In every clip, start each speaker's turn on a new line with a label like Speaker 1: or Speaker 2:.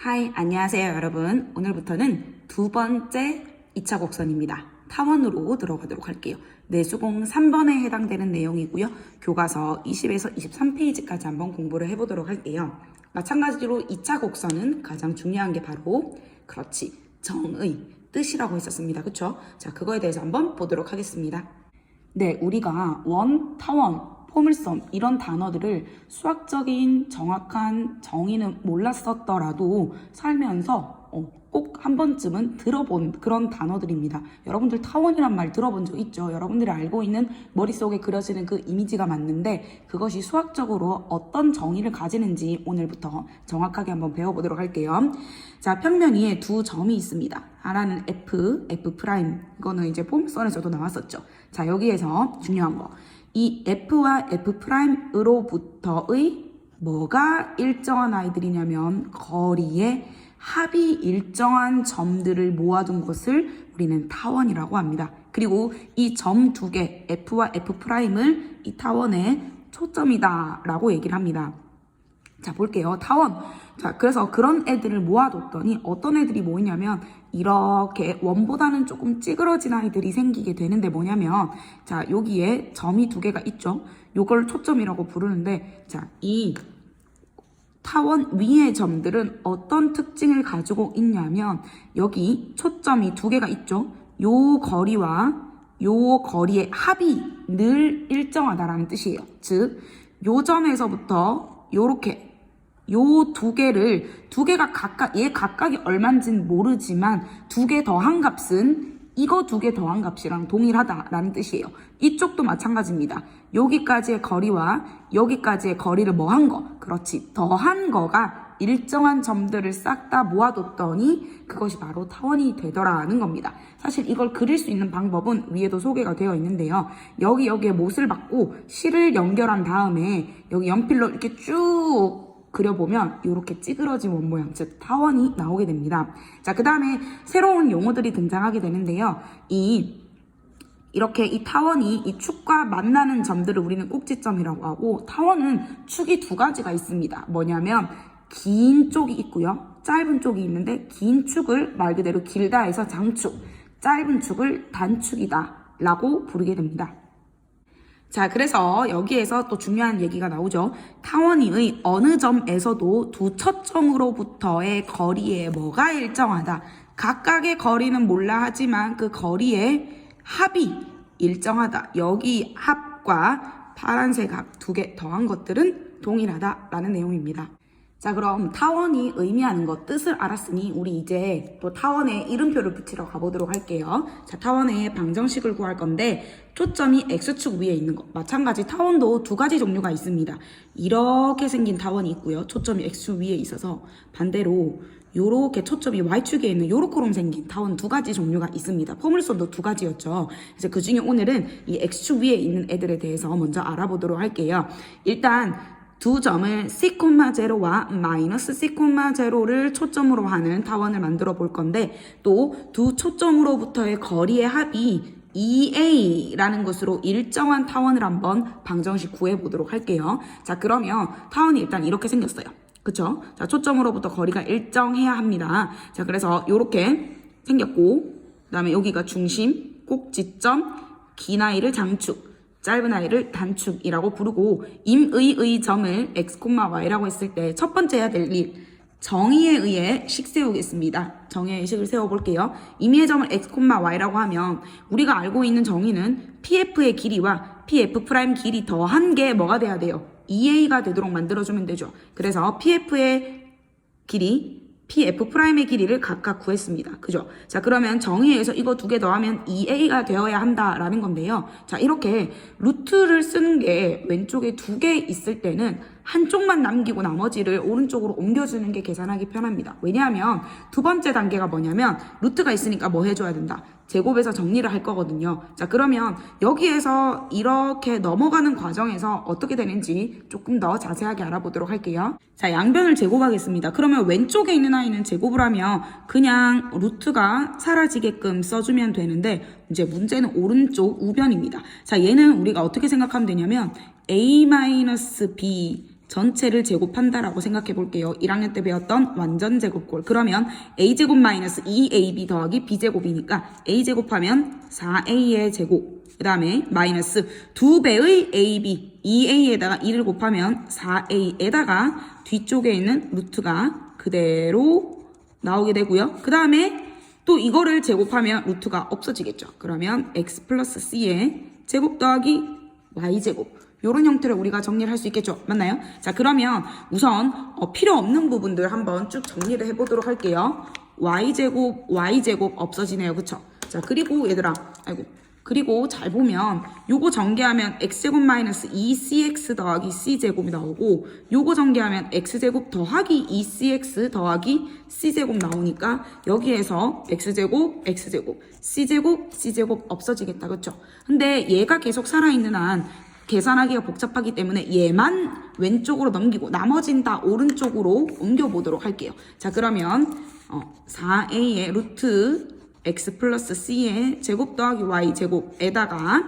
Speaker 1: 하이, 안녕하세요 여러분. 오늘부터는 두 번째 2차 곡선입니다. 타원으로 들어가도록 할게요. 내수공 3번에 해당되는 내용이고요. 교과서 20에서 23페이지까지 한번 공부를 해보도록 할게요. 마찬가지로 2차 곡선은 가장 중요한 게 바로 그렇지, 정의, 뜻이라고 했었습니다. 그쵸? 자, 그거에 대해서 한번 보도록 하겠습니다. 네, 우리가 원, 타원, 포물선 이런 단어들을 수학적인 정확한 정의는 몰랐었더라도 살면서 꼭 한 번쯤은 들어본 그런 단어들입니다. 여러분들 타원이란 말 들어본 적 있죠? 여러분들이 알고 있는 머릿속에 그려지는 그 이미지가 맞는데 그것이 수학적으로 어떤 정의를 가지는지 오늘부터 정확하게 한번 배워보도록 할게요. 자, 평면 위에 두 점이 있습니다. 하나는 F, F'. 이거는 이제 포물선에서도 나왔었죠. 자, 여기에서 중요한 거. 이 F와 F'으로부터의 뭐가 일정한 아이들이냐면 거리의 합이 일정한 점들을 모아둔 것을 우리는 타원이라고 합니다. 그리고 이 점 두 개, F와 F'을 이 타원의 초점이다 라고 얘기를 합니다. 자, 볼게요. 타원. 자, 그래서 그런 애들을 모아뒀더니 어떤 애들이 모이냐면 이렇게 원보다는 조금 찌그러진 아이들이 생기게 되는데 뭐냐면 자, 여기에 점이 두 개가 있죠. 요걸 초점이라고 부르는데 자, 이 타원 위의 점들은 어떤 특징을 가지고 있냐면 여기 초점이 두 개가 있죠. 요 거리와 요 거리의 합이 늘 일정하다라는 뜻이에요. 즉, 요 점에서부터 요렇게 요 두 개가 각각, 얘 각각이 얼마인지는 모르지만 두 개 더한 값은 이거 두 개 더한 값이랑 동일하다라는 뜻이에요. 이쪽도 마찬가지입니다. 여기까지의 거리와 여기까지의 거리를 뭐 한 거? 그렇지. 더한 거가 일정한 점들을 싹 다 모아뒀더니 그것이 바로 타원이 되더라는 겁니다. 사실 이걸 그릴 수 있는 방법은 위에도 소개가 되어 있는데요. 여기에 못을 받고 실을 연결한 다음에 여기 연필로 이렇게 쭉 그려보면 이렇게 찌그러진 원 모양, 즉 타원이 나오게 됩니다. 자, 그 다음에 새로운 용어들이 등장하게 되는데요. 이렇게 이 타원이 이 축과 만나는 점들을 우리는 꼭지점이라고 하고 타원은 축이 두 가지가 있습니다. 뭐냐면 긴 쪽이 있고요. 짧은 쪽이 있는데 긴 축을 말 그대로 길다 해서 장축, 짧은 축을 단축이다 라고 부르게 됩니다. 자, 그래서 여기에서 또 중요한 얘기가 나오죠. 타원이의 어느 점에서도 두 초점으로부터의 거리에 뭐가 일정하다. 각각의 거리는 몰라 하지만 그 거리의 합이 일정하다. 여기 합과 파란색 합 두 개 더한 것들은 동일하다라는 내용입니다. 자, 그럼 타원이 의미하는 것, 뜻을 알았으니 우리 이제 또 타원에 이름표를 붙이러 가보도록 할게요. 자, 타원의 방정식을 구할 건데 초점이 X축 위에 있는 것. 마찬가지 타원도 두 가지 종류가 있습니다. 이렇게 생긴 타원이 있고요. 초점이 X축 위에 있어서 반대로 요렇게 초점이 Y축에 있는 요렇게로 생긴 타원 두 가지 종류가 있습니다. 포물선도 두 가지였죠. 그래서 그 중에 오늘은 이 X축 위에 있는 애들에 대해서 먼저 알아보도록 할게요. 일단 두 점을 C,0와 마이너스 C,0를 초점으로 하는 타원을 만들어 볼 건데 또 두 초점으로부터의 거리의 합이 2a라는 것으로 일정한 타원을 한번 방정식 구해보도록 할게요. 자, 그러면 타원이 일단 이렇게 생겼어요. 그쵸? 자, 초점으로부터 거리가 일정해야 합니다. 자, 그래서 이렇게 생겼고 그 다음에 여기가 중심, 꼭지점, 긴 아이를 장축, 짧은 아이를 단축이라고 부르고 임의의 점을 x, y라고 했을 때 첫 번째 해야 될 일, 정의에 의해 식 세우겠습니다. 정의에 의해 식을 세워볼게요. 임의의 점을 x, y라고 하면 우리가 알고 있는 정의는 pf의 길이와 pf' 길이 더한 게 뭐가 돼야 돼요? 2a가 되도록 만들어주면 되죠. 그래서 pf의 길이, pf'의 길이를 각각 구했습니다. 그죠? 자, 그러면 정의에서 이거 두 개 더하면 2a가 되어야 한다라는 건데요. 자, 이렇게 루트를 쓰는 게 왼쪽에 두 개 있을 때는 한쪽만 남기고 나머지를 오른쪽으로 옮겨주는 게 계산하기 편합니다. 왜냐하면 두 번째 단계가 뭐냐면 루트가 있으니까 뭐 해줘야 된다? 제곱해서 정리를 할 거거든요. 자, 그러면 여기에서 이렇게 넘어가는 과정에서 어떻게 되는지 조금 더 자세하게 알아보도록 할게요. 자, 양변을 제곱하겠습니다. 그러면 왼쪽에 있는 아이는 제곱을 하면 그냥 루트가 사라지게끔 써주면 되는데 이제 문제는 오른쪽 우변입니다. 자, 얘는 우리가 어떻게 생각하면 되냐면 a-b 전체를 제곱한다라고 생각해 볼게요. 1학년 때 배웠던 완전 제곱골. 그러면 a제곱 마이너스 2ab 더하기 b제곱이니까 a제곱하면 4a의 제곱. 그 다음에 마이너스 2배의 ab, 2a에다가 2를 곱하면 4a에다가 뒤쪽에 있는 루트가 그대로 나오게 되고요. 그 다음에 또 이거를 제곱하면 루트가 없어지겠죠. 그러면 x 플러스 c의 제곱 더하기 y제곱. 이런 형태를 우리가 정리를 할 수 있겠죠. 맞나요? 자, 그러면 우선 필요 없는 부분들 한번 쭉 정리를 해보도록 할게요. y제곱 없어지네요. 그쵸? 자, 그리고 얘들아, 그리고 잘 보면 요거 전개하면 x제곱 마이너스 2cx 더하기 c제곱이 나오고 요거 전개하면 x제곱 더하기 2cx 더하기 c제곱 나오니까 여기에서 x제곱, c제곱 없어지겠다. 그쵸? 근데 얘가 계속 살아있는 한 계산하기가 복잡하기 때문에 얘만 왼쪽으로 넘기고 나머진 다 오른쪽으로 옮겨보도록 할게요. 자, 그러면 4a의 루트 x 플러스 c의 제곱 더하기 y 제곱에다가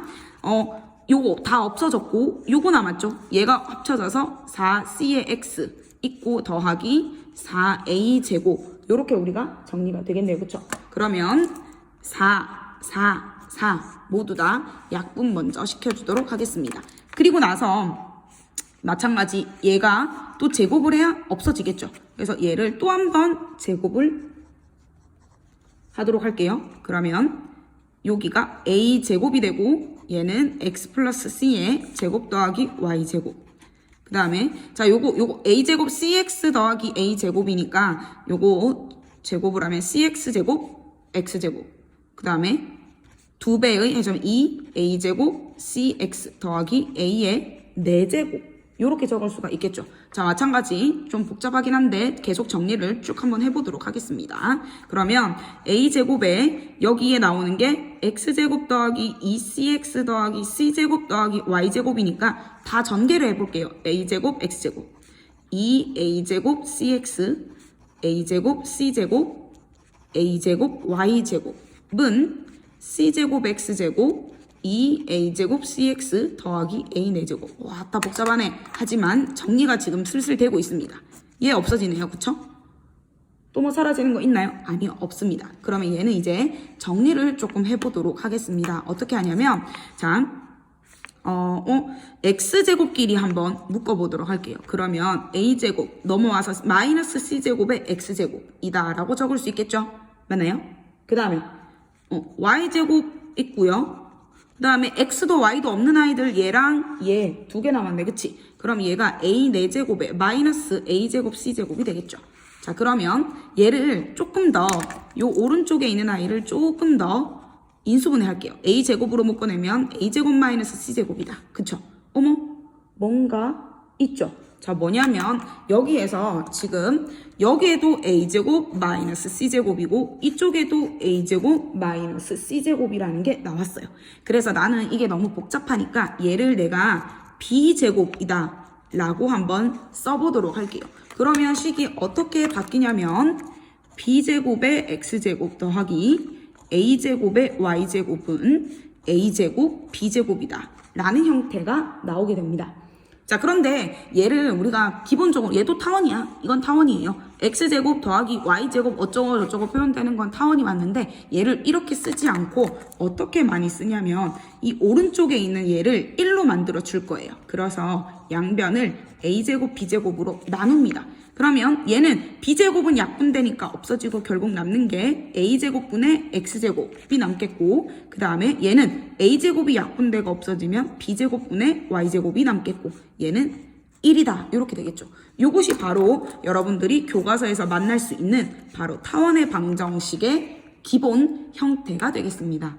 Speaker 1: 요거 다 없어졌고 요거 남았죠. 얘가 합쳐져서 4c의 x 있고 더하기 4a 제곱 요렇게 우리가 정리가 되겠네요. 그쵸? 그러면 4 모두 다 약분 먼저 시켜주도록 하겠습니다. 그리고 나서 마찬가지 얘가 또 제곱을 해야 없어지겠죠. 그래서 얘를 또 한 번 제곱을 하도록 할게요. 그러면 여기가 a제곱이 되고 얘는 x 플러스 c의 제곱 더하기 y제곱. 그 다음에 자 요거 a제곱 cx 더하기 a제곱이니까 요거 제곱을 하면 cx제곱 x제곱. 그 다음에 2배의 해점 2a제곱 cx 더하기 a의 4제곱 이렇게 적을 수가 있겠죠. 자, 마찬가지 좀 복잡하긴 한데 계속 정리를 쭉 한번 해보도록 하겠습니다. 그러면 a제곱에 여기에 나오는 게 x제곱 더하기 2cx 더하기 c제곱 더하기 y제곱이니까 다 전개를 해볼게요. a제곱 x제곱 2a제곱 cx a제곱 c제곱 a제곱 y제곱은 c제곱 x제곱 2a제곱 cx 더하기 a 4제곱. 와, 다 복잡하네. 하지만 정리가 지금 슬슬 되고 있습니다. 얘 없어지네요. 그쵸? 또 뭐 사라지는 거 있나요? 아니요, 없습니다. 그러면 얘는 이제 정리를 조금 해보도록 하겠습니다. 어떻게 하냐면 자, x제곱끼리 한번 묶어보도록 할게요. 그러면 a제곱 넘어와서 마이너스 c제곱의 x제곱이다 라고 적을 수 있겠죠? 맞나요? 그 다음에 y제곱 있고요. 그 다음에 x도 y도 없는 아이들 얘랑 얘 두 개 남았네. 그치? 그럼 얘가 a 4제곱에 마이너스 a제곱 c제곱이 되겠죠. 자, 그러면 얘를 조금 더 요 오른쪽에 있는 아이를 조금 더 인수분해 할게요. a제곱으로 묶어내면 a제곱 마이너스 c제곱이다. 그쵸? 어머? 뭔가 있죠? 자, 뭐냐면 여기에서 지금 여기에도 a제곱 마이너스 c제곱이고 이쪽에도 a제곱 마이너스 c제곱이라는 게 나왔어요. 그래서 나는 이게 너무 복잡하니까 얘를 내가 b제곱이다 라고 한번 써보도록 할게요. 그러면 식이 어떻게 바뀌냐면 b제곱의 x제곱 더하기 a제곱의 y제곱은 a제곱 b제곱이다 라는 형태가 나오게 됩니다. 자, 그런데 얘를 우리가 기본적으로 얘도 타원이야. 이건 타원이에요. x제곱 더하기 y제곱 어쩌고 저쩌고 표현되는 건 타원이 맞는데 얘를 이렇게 쓰지 않고 어떻게 많이 쓰냐면 이 오른쪽에 있는 얘를 1로 만들어 줄 거예요. 그래서 양변을 a제곱 b제곱으로 나눕니다. 그러면 얘는 b제곱은 약분되니까 없어지고 결국 남는 게 a제곱분의 x제곱이 남겠고 그 다음에 얘는 a제곱이 약분되고 없어지면 b제곱분의 y제곱이 남겠고 얘는 1이다 이렇게 되겠죠. 이것이 바로 여러분들이 교과서에서 만날 수 있는 바로 타원의 방정식의 기본 형태가 되겠습니다.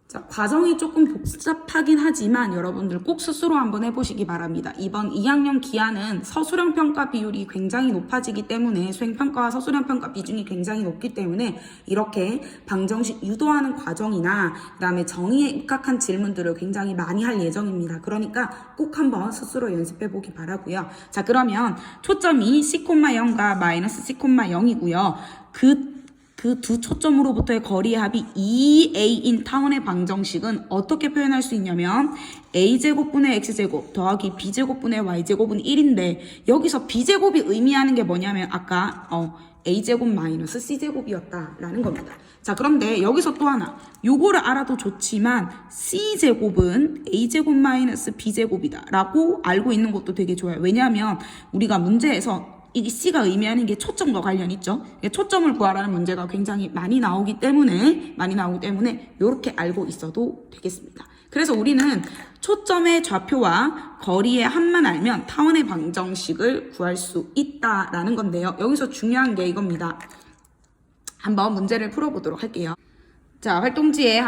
Speaker 1: 자, 과정이 조금 복잡하긴 하지만 여러분들 꼭 스스로 한번 해보시기 바랍니다. 이번 2학년 기하는 서술형 평가 비율이 굉장히 높아지기 때문에 수행평가와 서술형 평가 비중이 굉장히 높기 때문에 이렇게 방정식 유도하는 과정이나 그 다음에 정의에 입각한 질문들을 굉장히 많이 할 예정입니다. 그러니까 꼭 한번 스스로 연습해보기 바라고요. 자, 그러면 초점이 C,0가 마이너스 C,0이고요. 그 그 두 초점으로부터의 거리의 합이 2a인 타원의 방정식은 어떻게 표현할 수 있냐면 a제곱분의 x제곱 더하기 b제곱분의 y제곱은 1인데 여기서 b제곱이 의미하는 게 뭐냐면 아까 a제곱 마이너스 c제곱이었다라는 겁니다. 자, 그런데 여기서 또 하나 요거를 알아도 좋지만 c제곱은 a제곱 마이너스 b제곱이다 라고 알고 있는 것도 되게 좋아요. 왜냐하면 우리가 문제에서 이 C가 의미하는 게 초점과 관련 있죠. 초점을 구하라는 문제가 굉장히 많이 나오기 때문에 이렇게 알고 있어도 되겠습니다. 그래서 우리는 초점의 좌표와 거리의 합만 알면 타원의 방정식을 구할 수 있다라는 건데요. 여기서 중요한 게 이겁니다. 한번 문제를 풀어보도록 할게요. 자, 활동지에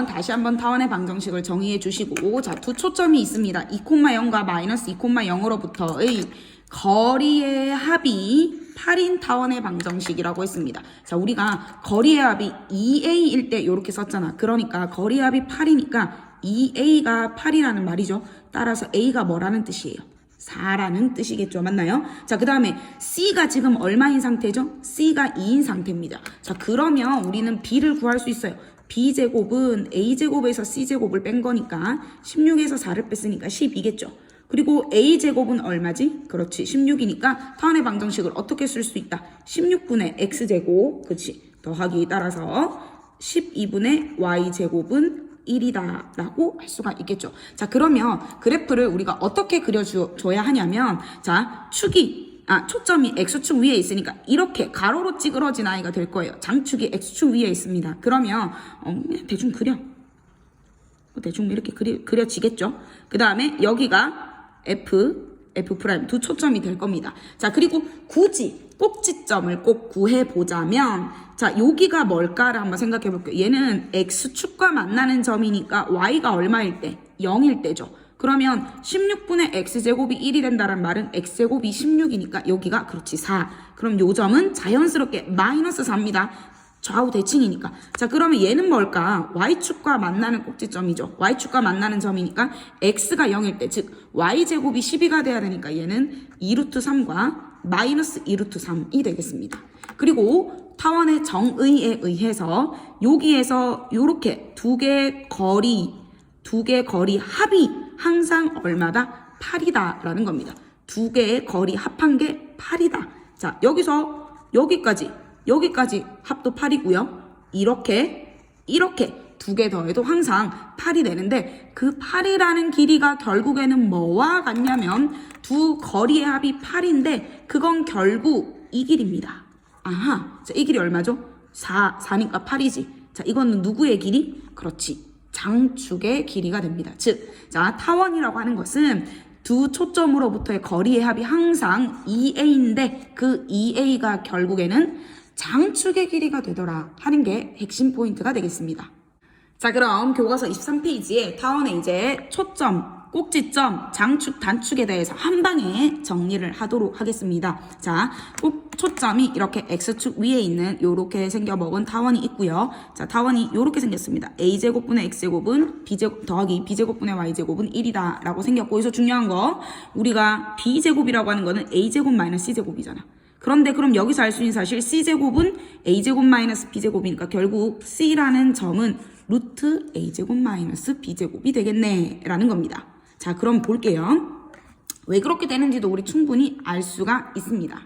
Speaker 1: 다시 한번 타원의 방정식을 정의해 주시고, 자, 두 초점이 있습니다. 2,0과 마이너스 2,0으로부터의 거리의 합이 8인 타원의 방정식이라고 했습니다. 자, 우리가 거리의 합이 2a일 때 이렇게 썼잖아. 그러니까 거리의 합이 8이니까 2a가 8이라는 말이죠. 따라서 a가 뭐라는 뜻이에요? 4라는 뜻이겠죠. 맞나요? 자, 그 다음에 C가 지금 얼마인 상태죠? C가 2인 상태입니다. 자, 그러면 우리는 B를 구할 수 있어요. B제곱은 A제곱에서 C제곱을 뺀 거니까 16에서 4를 뺐으니까 12겠죠. 그리고 A제곱은 얼마지? 그렇지. 16이니까 타원의 방정식을 어떻게 쓸 수 있다? 16분의 X제곱, 그치. 더하기 따라서 12분의 Y제곱은 1이다 라고 할 수가 있겠죠. 자, 그러면 그래프를 우리가 어떻게 그려줘야 하냐면, 자, 초점이 X축 위에 있으니까 이렇게 가로로 찌그러진 아이가 될 거예요. 장축이 X축 위에 있습니다. 그러면 대충 대충 이렇게 그려지겠죠. 그 다음에 여기가 F' 두 초점이 될 겁니다. 자, 그리고 굳이 꼭지점을 꼭 구해보자면, 자, 여기가 뭘까를 한번 생각해 볼게요. 얘는 X축과 만나는 점이니까 Y가 얼마일 때? 0일 때죠. 그러면 16분의 X제곱이 1이 된다는 말은 X제곱이 16이니까 여기가 그렇지 4. 그럼 요 점은 자연스럽게 마이너스 4입니다. 좌우 대칭이니까. 자, 그러면 얘는 뭘까? Y축과 만나는 꼭지점이죠. Y축과 만나는 점이니까 X가 0일 때, 즉 Y제곱이 12가 돼야 되니까 얘는 2루트 3과 마이너스 2루트 3이 되겠습니다. 그리고 타원의 정의에 의해서 여기에서 요렇게 두 개 거리 합이 항상 얼마다? 8이다 라는 겁니다. 두 개의 거리 합한 게 8이다. 자, 여기서 여기까지 합도 8이고요. 이렇게 두 개 더해도 항상 8이 되는데 그 8이라는 길이가 결국에는 뭐와 같냐면 두 거리의 합이 8인데 그건 결국 이 길입니다. 아하, 자, 이 길이 얼마죠? 4니까 8이지. 자, 이거는 누구의 길이? 그렇지. 장축의 길이가 됩니다. 즉, 자, 타원이라고 하는 것은 두 초점으로부터의 거리의 합이 항상 2a인데 그 2a가 결국에는 장축의 길이가 되더라 하는 게 핵심 포인트가 되겠습니다. 자, 그럼 교과서 23페이지에 타원의 이제 초점, 꼭지점, 장축, 단축에 대해서 한 방에 정리를 하도록 하겠습니다. 자, 초점이 이렇게 X축 위에 있는 요렇게 생겨먹은 타원이 있고요. 자, 타원이 요렇게 생겼습니다. A제곱분의 X제곱은 더하기 B제곱분의 Y제곱은 1이다 라고 생겼고, 여기서 중요한 거, 우리가 B제곱이라고 하는 거는 A제곱 마이너스 C제곱이잖아. 그런데 그럼 여기서 알 수 있는 사실 C제곱은 A제곱 마이너스 B제곱이니까 결국 C라는 점은 루트 A제곱 마이너스 B제곱이 되겠네 라는 겁니다. 자, 그럼 볼게요. 왜 그렇게 되는지도 우리 충분히 알 수가 있습니다.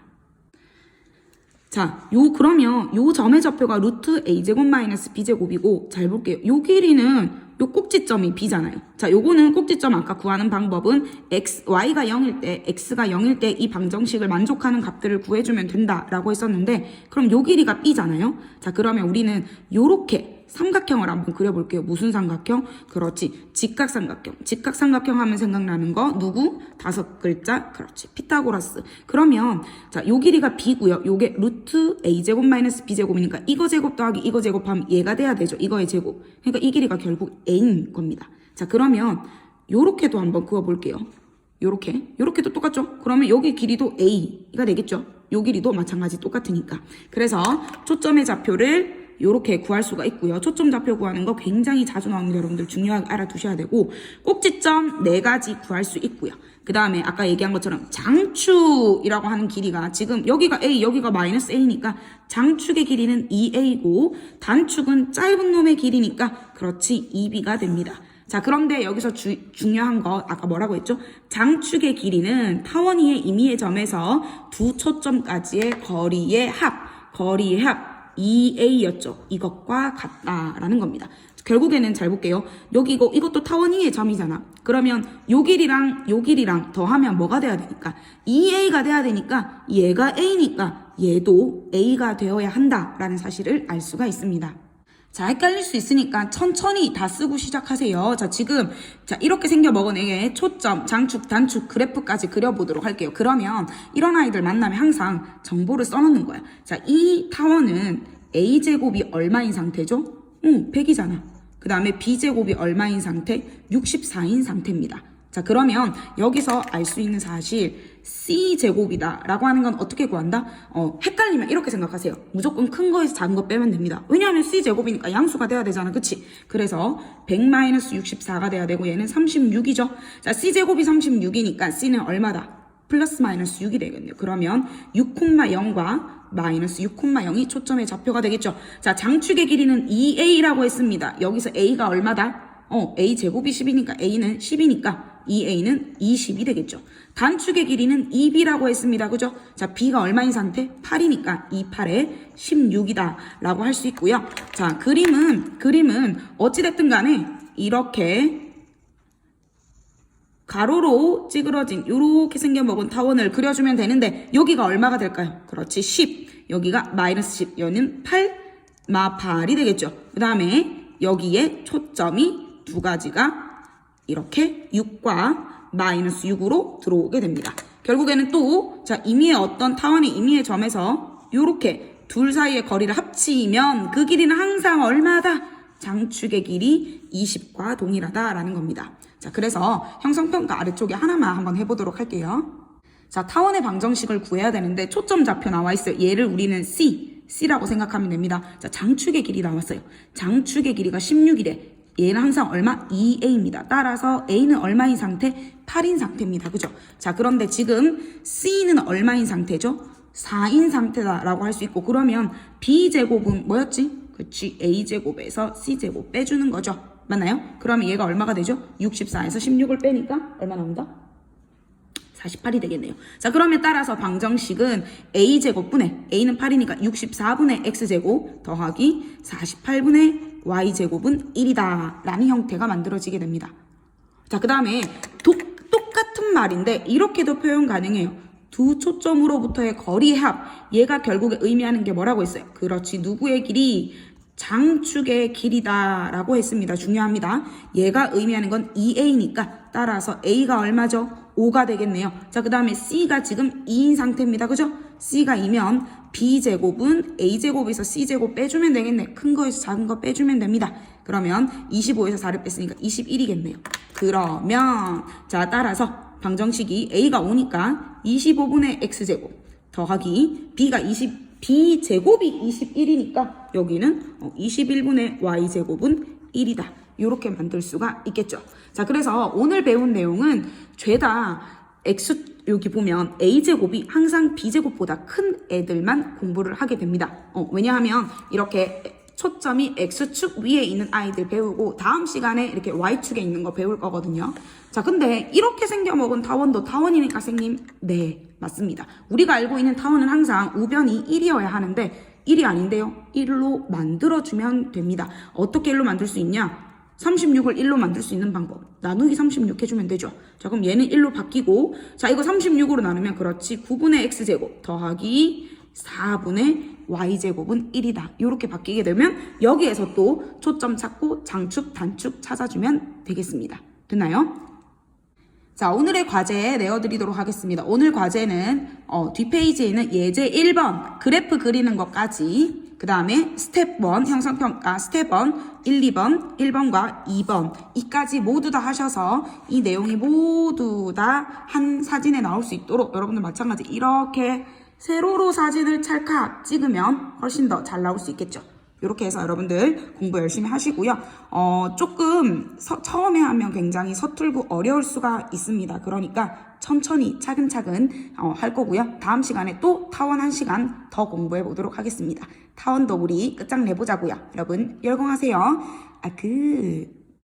Speaker 1: 자, 그러면 요 점의 좌표가 루트 A제곱 마이너스 B제곱이고, 잘 볼게요. 요 길이는 요 꼭지점이 B잖아요. 자, 요거는 꼭지점 아까 구하는 방법은 Y가 0일 때, X가 0일 때 이 방정식을 만족하는 값들을 구해주면 된다라고 했었는데, 그럼 요 길이가 B잖아요. 자, 그러면 우리는 요렇게 삼각형을 한번 그려볼게요. 무슨 삼각형? 그렇지. 직각삼각형. 직각삼각형 하면 생각나는 거 누구? 5글자. 그렇지. 피타고라스. 그러면 자, 요 길이가 B고요. 요게 루트 A제곱 마이너스 B제곱이니까 이거 제곱 더하기 이거 제곱하면 얘가 돼야 되죠. 이거의 제곱. 그러니까 이 길이가 결국 A인 겁니다. 자, 그러면 요렇게도 한번 그어볼게요. 요렇게도 똑같죠? 그러면 여기 길이도 A가 되겠죠? 요 길이도 마찬가지 똑같으니까. 그래서 초점의 좌표를 이렇게 구할 수가 있고요. 초점 좌표 구하는 거 굉장히 자주 나옵니다. 여러분들 중요하게 알아두셔야 되고 꼭지점 4가지 구할 수 있고요. 그 다음에 아까 얘기한 것처럼 장축이라고 하는 길이가 지금 여기가 A, 여기가 마이너스 A니까 장축의 길이는 2A고 단축은 짧은 놈의 길이니까 그렇지 2B가 됩니다. 자, 그런데 여기서 중요한 거 아까 뭐라고 했죠? 장축의 길이는 타원이의 임의의 점에서 두 초점까지의 거리의 합 2A였죠. 이것과 같다라는 겁니다. 결국에는 잘 볼게요. 여기고 이것도 타원이의 점이잖아. 그러면 요 길이랑 더하면 뭐가 돼야 되니까 2A가 돼야 되니까 얘가 A니까 얘도 A가 되어야 한다라는 사실을 알 수가 있습니다. 자, 헷갈릴 수 있으니까 천천히 다 쓰고 시작하세요. 자, 지금 이렇게 생겨 먹어내게 초점, 장축, 단축, 그래프까지 그려보도록 할게요. 그러면 이런 아이들 만나면 항상 정보를 써놓는 거야. 자, 이 타원은 A제곱이 얼마인 상태죠? 100이잖아. 그 다음에 B제곱이 얼마인 상태? 64인 상태입니다. 자, 그러면 여기서 알 수 있는 사실 C제곱이다 라고 하는 건 어떻게 구한다? 헷갈리면 이렇게 생각하세요. 무조건 큰 거에서 작은 거 빼면 됩니다. 왜냐하면 C제곱이니까 양수가 돼야 되잖아. 그치? 그래서 100-64가 돼야 되고 얘는 36이죠. 자, C제곱이 36이니까 C는 얼마다? 플러스 마이너스 6이 되겠네요. 그러면 6,0과 마이너스 6,0이 초점의 좌표가 되겠죠. 자, 장축의 길이는 2A라고 했습니다. 여기서 A가 얼마다? A 제곱이 10이니까 A는 10이니까 2A는 20이 되겠죠. 단축의 길이는 2B라고 했습니다. 그죠? 자, B가 얼마인 상태? 8이니까 28에 16이다 라고 할 수 있고요. 자, 그림은 어찌됐든 간에 이렇게 가로로 찌그러진 이렇게 생겨먹은 타원을 그려주면 되는데 여기가 얼마가 될까요? 그렇지, 10. 여기가 마이너스 10. 여기는 8, 8이 되겠죠. 그 다음에 여기에 초점이 두 가지가 이렇게 6과 마이너스 6으로 들어오게 됩니다. 결국에는 또 임의의 어떤 타원의 임의의 점에서 이렇게 둘 사이의 거리를 합치면 그 길이는 항상 얼마다? 장축의 길이 20과 동일하다라는 겁니다. 자, 그래서 형성평가 아래쪽에 하나만 한번 해보도록 할게요. 자, 타원의 방정식을 구해야 되는데 초점 좌표 나와 있어요. 얘를 우리는 C라고 생각하면 됩니다. 자, 장축의 길이 나왔어요. 장축의 길이가 16이래. 얘는 항상 얼마? 2A입니다. 따라서 A는 얼마인 상태? 8인 상태입니다. 그죠? 자, 그런데 지금 C는 얼마인 상태죠? 4인 상태다라고 할 수 있고, 그러면 B제곱은 뭐였지? 그치, A제곱에서 C제곱 빼주는 거죠. 맞나요? 그러면 얘가 얼마가 되죠? 64에서 16을 빼니까 얼마 나온다? 48이 되겠네요. 자, 그러면 따라서 방정식은 A제곱분의 A는 8이니까 64분의 X제곱 더하기 48분의 Y제곱은 1이다 라는 형태가 만들어지게 됩니다. 자, 그 다음에 똑같은 말인데 이렇게도 표현 가능해요. 두 초점으로부터의 거리의 합. 얘가 결국에 의미하는 게 뭐라고 했어요? 그렇지, 누구의 길이? 장축의 길이다 라고 했습니다. 중요합니다. 얘가 의미하는 건 2A니까 따라서 A가 얼마죠? 5가 되겠네요. 자, 그 다음에 C가 지금 2인 상태입니다. 그죠? C가 2면 B제곱은 A제곱에서 C제곱 빼주면 되겠네. 큰 거에서 작은 거 빼주면 됩니다. 그러면 25에서 4를 뺐으니까 21이겠네요. 그러면 자, 따라서 방정식이 A가 5니까 25분의 X제곱 더하기 B제곱이 21이니까 여기는 21분의 Y제곱은 1이다. 이렇게 만들 수가 있겠죠. 자, 그래서 오늘 배운 내용은 죄다 여기 보면 A제곱이 항상 B제곱보다 큰 애들만 공부를 하게 됩니다. 왜냐하면 이렇게 초점이 X축 위에 있는 아이들 배우고 다음 시간에 이렇게 Y축에 있는 거 배울 거거든요. 자, 근데 이렇게 생겨먹은 타원도 타원이니까 선생님? 네, 맞습니다. 우리가 알고 있는 타원은 항상 우변이 1이어야 하는데 1이 아닌데요. 1로 만들어주면 됩니다. 어떻게 1로 만들 수 있냐? 36을 1로 만들 수 있는 방법. 나누기 36 해주면 되죠. 자, 그럼 얘는 1로 바뀌고, 자, 이거 36으로 나누면 그렇지. 9분의 X제곱 더하기 4분의 Y제곱은 1이다. 이렇게 바뀌게 되면 여기에서 또 초점 찾고 장축, 단축 찾아주면 되겠습니다. 됐나요? 자, 오늘의 과제 내어드리도록 하겠습니다. 오늘 과제는 뒷페이지에 있는 예제 1번 그래프 그리는 것까지, 그 다음에 스텝 1 형성평가 스텝 1, 1, 2번, 1번과 2번 이까지 모두 다 하셔서 이 내용이 모두 다 한 사진에 나올 수 있도록 여러분들 마찬가지 이렇게 세로로 사진을 찰칵 찍으면 훨씬 더 잘 나올 수 있겠죠. 이렇게 해서 여러분들 공부 열심히 하시고요. 조금 처음에 하면 굉장히 서툴고 어려울 수가 있습니다. 그러니까 천천히 차근차근 할 거고요. 다음 시간에 또 타원 1시간 더 공부해 보도록 하겠습니다. 타원도 우리 끝장내보자고요. 여러분 열공하세요.